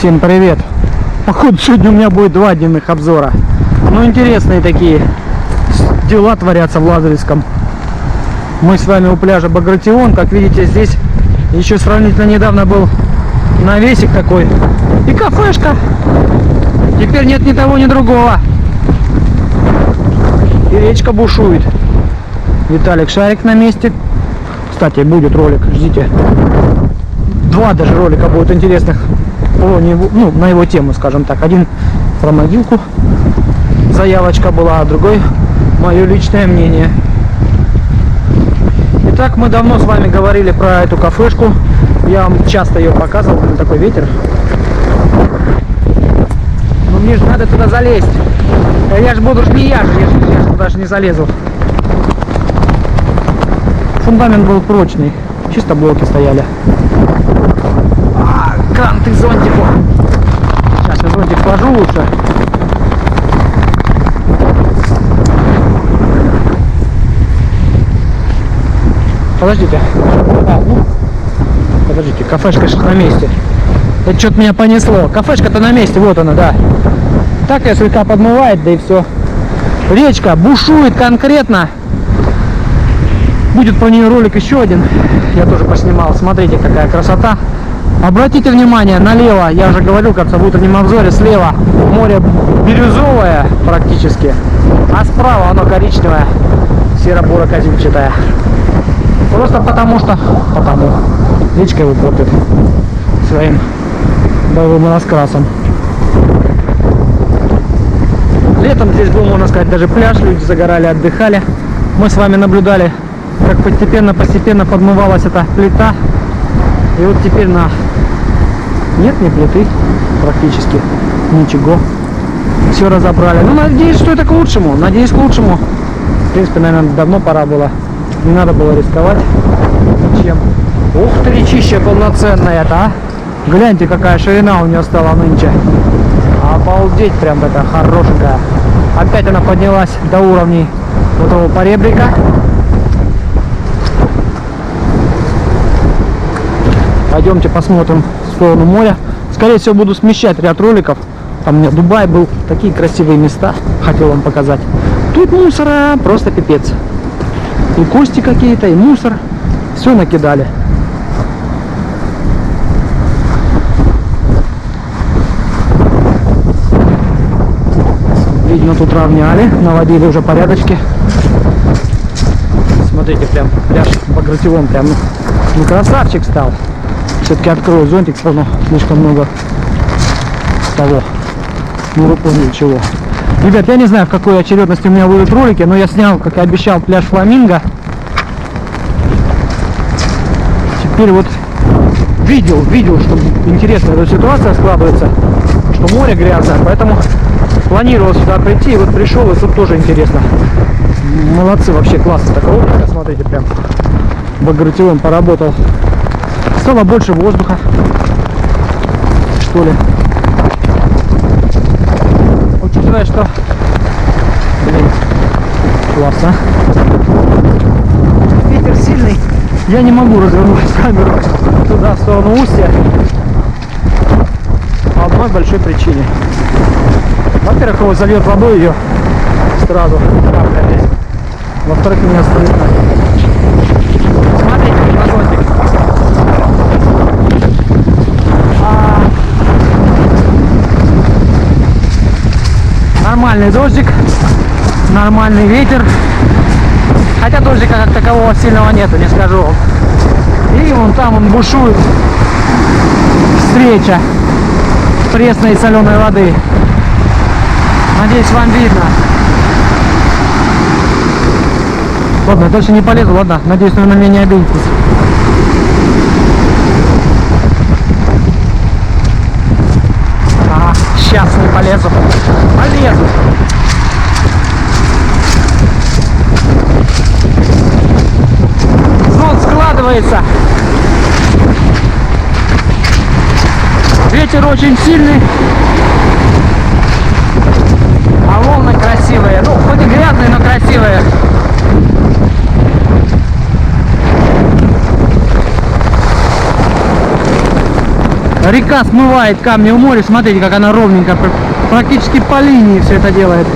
Всем привет! Походу сегодня у меня будет 2 дневных обзора. Ну, интересные такие дела творятся в Лазаревском. Мы с вами у пляжа Багратион. Как видите, здесь еще сравнительно недавно был навесик такой и кафешка. Теперь нет ни того, ни другого. И речка бушует. Виталик Шарик на месте. Кстати, будет ролик, ждите. 2 даже ролика будет интересных про него, ну, на его тему, скажем так. Один про могилку, заявочка была, а другой мое личное мнение. Итак, мы давно с вами говорили про эту кафешку. Я вам часто ее показывал, на такой ветер. Но мне же надо туда залезть. Я же буду я же туда же не залезу. Фундамент был прочный, чисто блоки стояли. Канты зонтику. Сейчас я зонтик положу лучше. Подождите. Подождите, кафешка на месте. Это что-то меня понесло. Кафешка-то на месте, вот она, да. Так ее слегка подмывает, да и все. Речка бушует конкретно. Будет про нее ролик еще один. Я тоже поснимал. Смотрите, какая красота. Обратите внимание, налево, я уже говорил, как-то в утреннем обзоре, слева море бирюзовое практически, а справа оно коричневое, серо-буро-козельчатое. Просто потому речка его портит своим боевым раскрасом. Летом здесь был, можно сказать, даже пляж, люди загорали, отдыхали. Мы с вами наблюдали, как постепенно подмывалась эта плита. И вот теперь нет ни плиты практически, ничего. Все разобрали. Ну, надеюсь, что это к лучшему. Надеюсь, к лучшему. В принципе, наверное, давно пора было. Не надо было рисковать. Чем? Ух ты, речища полноценная-то, а! Гляньте, какая ширина у нее стала нынче. Обалдеть, прям такая хорошенькая. Опять она поднялась до уровней вот этого поребрика. Пойдемте посмотрим в сторону моря. Скорее всего, буду смещать ряд роликов. Там у меня Дубай был, такие красивые места, хотел вам показать. Тут мусора просто пипец. И кости какие-то, и мусор. Все накидали. Видно, тут равняли, наводили уже порядочки. Смотрите, прям пляж Багратион прям, ну, красавчик стал. Все-таки открою зонтик, все равно слишком много того. Ну, вы поняли, чего. Ребят, я не знаю, в какой очередности у меня будут ролики, но я снял, как и обещал, пляж Фламинго. Теперь вот видел, что интересная эта ситуация складывается, что море грязное, поэтому планировал сюда прийти, и вот пришел, и тут тоже интересно. Молодцы, вообще классно такая опция, смотрите, прям Багратион поработал. Стало больше воздуха, что ли. Учитывая, что, блин, классно. Ветер сильный, я не могу развернуть камеру туда, в сторону устья, по одной большой причине. Во-первых, его зальет водой ее сразу каплями. Во-вторых, меня слышно. Смотрите на зонтик. Нормальный дождик, нормальный ветер. Хотя дождика как такового сильного нету, не скажу вам. И вон там он бушует. Встреча пресной и соленой воды. Надеюсь, вам видно. Ладно, дальше не полезу, ладно. Надеюсь, вы на меня не обидитесь. Ага, сейчас не полезу. Полезу. Зон складывается. Ветер очень сильный. А волны красивые. Ну, хоть и грязные, но красивые. Река смывает камни в море. Смотрите, как она ровненько, практически по линии все это делает.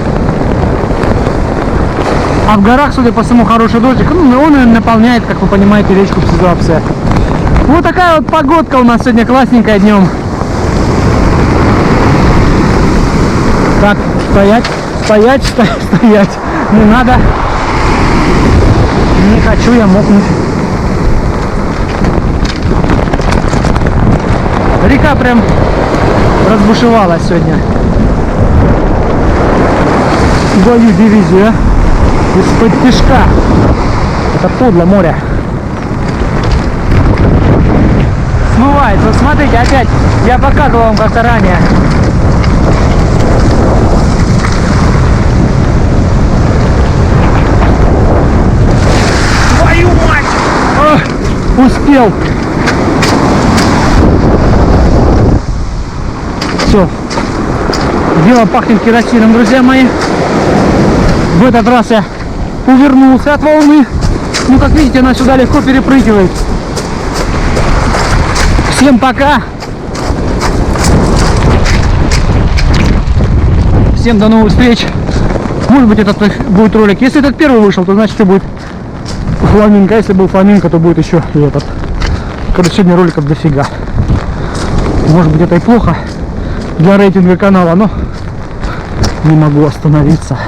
А в горах, судя по всему, хороший дождик. Ну, он наполняет, как вы понимаете, речку Псизапсе. Вот такая вот погодка у нас сегодня классненькая днем. Так, стоять, стоять, стоять. Не надо. Не хочу я мокнуть. Река прям разбушевалась сегодня. Свою дивизию из-под тишка. Это подло море. Смывает. Вот смотрите, опять я показывал вам как-то ранее. Твою мать! О, успел. Все. Дело пахнет керосином, друзья мои. В этот раз я увернулся от волны. Ну, как видите, она сюда легко перепрыгивает. Всем пока. Всем до новых встреч. Может быть, этот будет ролик. Если этот первый вышел, то значит, что будет фламинго. Если был фламинго, то будет еще и этот. Короче, сегодня роликов дофига. Может быть, это и плохо для рейтинга канала, но не могу остановиться.